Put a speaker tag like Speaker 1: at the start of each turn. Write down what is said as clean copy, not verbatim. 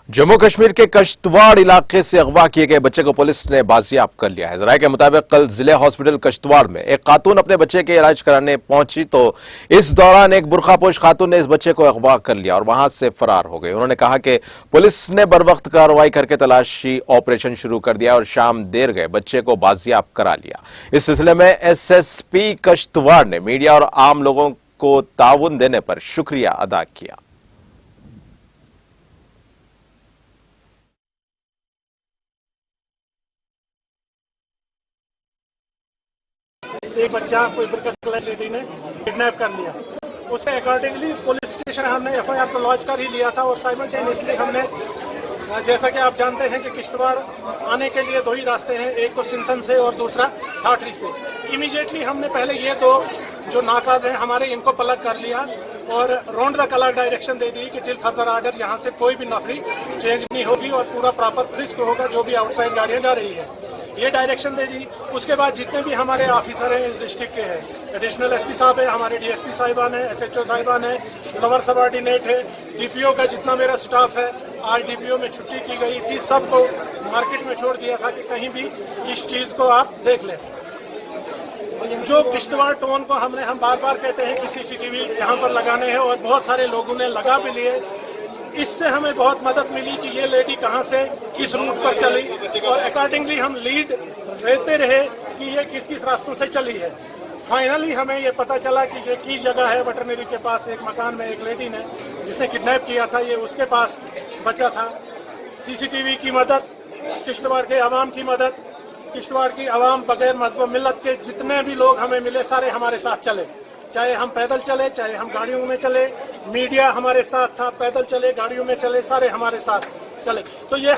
Speaker 1: जम्मू कश्मीर के कश्तवाड़ इलाके से अगवा किए गए बच्चे को पुलिस ने बाजियाब कर लिया है। जराये के मुताबिक कल जिले हॉस्पिटल कश्तवाड़ में एक खातून अपने बच्चे के इलाज कराने पहुंची तो इस दौरान एक बुरखापोश खातून ने इस बच्चे को अगवा कर लिया और वहां से फरार हो गई। उन्होंने कहा कि पुलिस ने बरवक्त कार्रवाई करके तलाशी ऑपरेशन शुरू कर दिया और शाम देर गए बच्चे को बाजियाब करा लिया। इस सिलसिले में एसएसपी कश्तवाड़ ने मीडिया और आम लोगों को ताउन देने पर शुक्रिया अदा किया।
Speaker 2: एक बच्चा कोई बरकत लेडी ने किडनैप कर लिया। उसके अकॉर्डिंगली पुलिस स्टेशन हमने एफआईआर तो लॉन्च कर ही लिया था और साइमल्टेनियसली हमने, जैसा कि आप जानते हैं कि किश्तवाड़ आने के लिए दो ही रास्ते हैं, एक तो सिंथन से और दूसरा ठाठरी से। इमीडिएटली हमने पहले ये दो जो नाकाज हैं हमारे, इनको पलग कर लिया और राउंड द कलर डायरेक्शन दे दी कि टिल फर्दर ऑर्डर यहाँ से कोई भी नफरी चेंज नहीं होगी और पूरा प्रॉपर फ्रिस्क होगा जो भी आउटसाइड गाड़ियाँ जा रही है, ये डायरेक्शन दे दी। उसके बाद जितने भी हमारे ऑफिसर हैं इस डिस्ट्रिक्ट के हैं, एडिशनल एसपी साहब है, हमारे डीएसपी साहिबान है, एसएचओ साहिबान है, लोअर सबऑर्डिनेट है, डीपीओ का जितना मेरा स्टाफ है, आज डीपीओ में छुट्टी की गई थी, सबको मार्केट में छोड़ दिया था कि कहीं भी इस चीज़ को आप देख लें। जो किश्तवाड़ टोन को हम बार बार कहते हैं कि सीसीटीवी यहाँ पर लगाने हैं और बहुत सारे लोगों ने लगा भी लिए। इससे हमें बहुत मदद मिली कि ये लेडी कहाँ से किस रूट पर चली और अकॉर्डिंगली हम लीड रहते रहे कि ये किस किस रास्तों से चली है। फाइनली हमें ये पता चला कि ये किस जगह है, वेटरनरी के पास एक मकान में एक लेडी ने जिसने किडनैप किया था, ये उसके पास बच्चा था। सीसीटीवी की मदद, किश्तवाड़ के आवाम की मदद, किश्तवाड़ की आवाम बगैर मजहब मिल्लत के जितने भी लोग हमें मिले सारे हमारे साथ चले, चाहे हम पैदल चले चाहे हम गाड़ियों में चले, मीडिया हमारे साथ था, पैदल चले गाड़ियों में चले, सारे हमारे साथ चले। तो ये